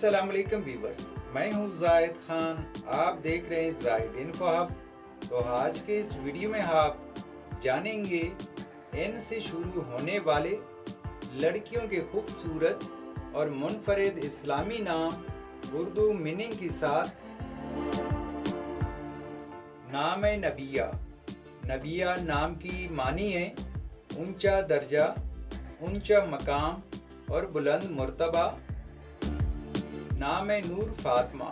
अस्सलाम वालेकुम व्यूअर्स, मैं हूं जाहिद खान। आप देख रहे हैं जाहिद इन्फो हब। तो आज के इस वीडियो में आप जानेंगे एन से शुरू होने वाले लड़कियों के खूबसूरत और मुनफरिद इस्लामी नाम उर्दू मीनिंग के साथ। नाम है नबिया। नबिया नाम की मानी है ऊंचा दर्जा, ऊंचा मकाम और बुलंद मर्तबा। नाम है नूर फातिमा।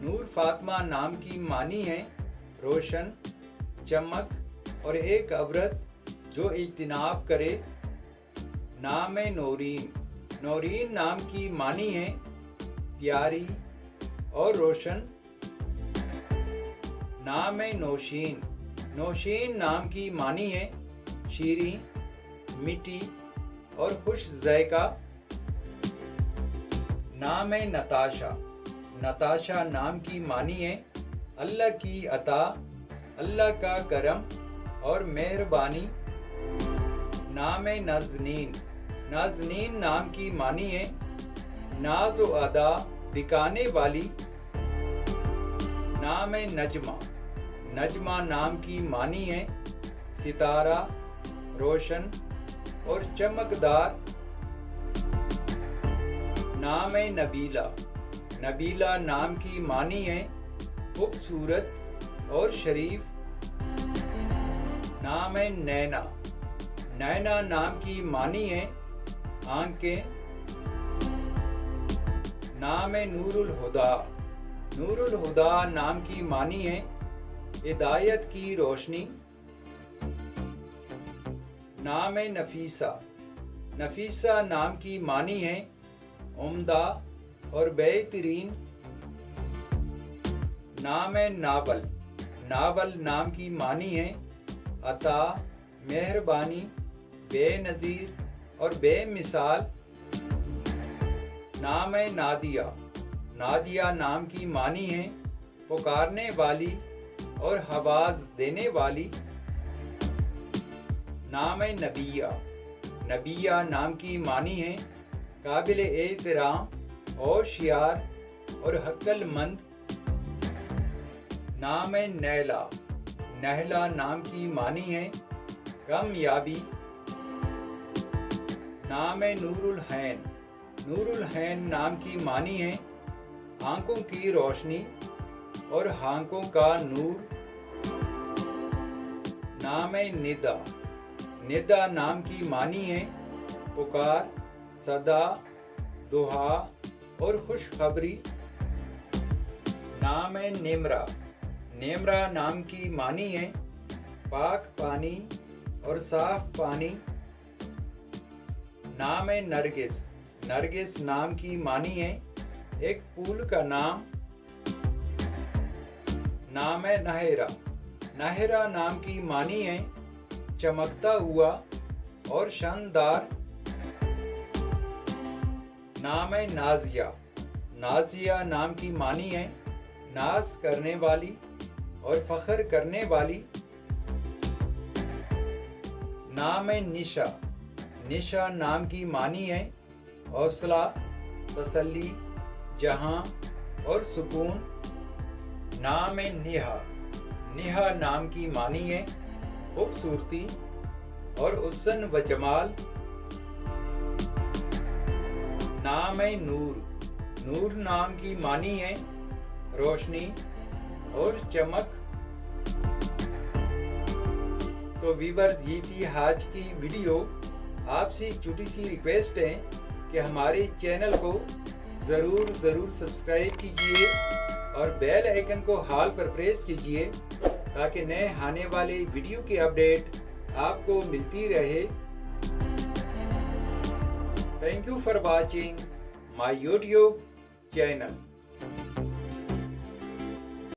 नूर फातिमा नाम की मानी है रोशन, चमक और एक अवरत जो इज्तिनाब करे। नाम है नौरीन। नौरीन नाम की मानी है प्यारी और रोशन। नाम है नौशीन। नौशीन नाम की मानी है शीरीं, मीठी और खुश ज़ायका। नाम है नताशा। नताशा नाम की मानी है अल्लाह की अता, अल्लाह का करम और मेहरबानी। नाम है नाज़नीन। नाज़नीन नाम की मानी है नाज व अदा दिखाने वाली। नाम है नजमा। नजमा नाम की मानी है सितारा, रोशन और चमकदार। नाम है नबीला। नबीला नाम की मानी है खूबसूरत और शरीफ। नाम है नैना। नैना नाम की मानी है आंखें। नाम है नूरुल हुदा। नूरुल हुदा नाम की मानी है हिदायत की रोशनी। नाम है नफीसा। नफीसा नाम की मानी है उम्दा और बेहतरीन। नाम है नावल। नावल नाम की मानी है अता, मेहरबानी, बेनज़ीर और बेमिसाल। नाम है नादिया। नादिया नाम की मानी है पुकारने वाली और आवाज़ देने वाली। नाम है नबिया। नबिया नाम की मानी है काबिल एहतराम, होशियार और अक्लमंद। नाम है नैला। नहला नाम की मानी है कामयाबी। नाम है नूरुल हैन। नूरुल हैन नाम की मानी है आंखों की रोशनी और आंखों का नूर। नाम है निदा। निदा नाम की मानी है पुकार, सदा, दुआ और खुशखबरी। नाम है नेमरा। नेमरा नाम की मानी है पाक पानी और साफ पानी। नाम है नरगिस। नरगिस नाम की मानी है एक फूल का नाम। नाम है नहेरा। नहेरा नाम की मानी है चमकता हुआ और शानदार। नाम है नाजिया। नाजिया नाम की मानी है नाज करने वाली और फख्र करने वाली। नाम है निशा। निशा नाम की मानी है हौसला, तसल्ली, जहां और सुकून। नाम है नेहा। नेहा नाम की मानी है खूबसूरती और हुस्न व जमाल। नाम है नूर। नूर नाम की मानी है रोशनी और चमक। तो व्यूअर्स, ये थी आज की वीडियो। आपसे छोटी सी रिक्वेस्ट है कि हमारे चैनल को ज़रूर सब्सक्राइब कीजिए और बेल आइकन को हाल पर प्रेस कीजिए ताकि नए आने वाले वीडियो की अपडेट आपको मिलती रहे। Thank you for watching my YouTube channel.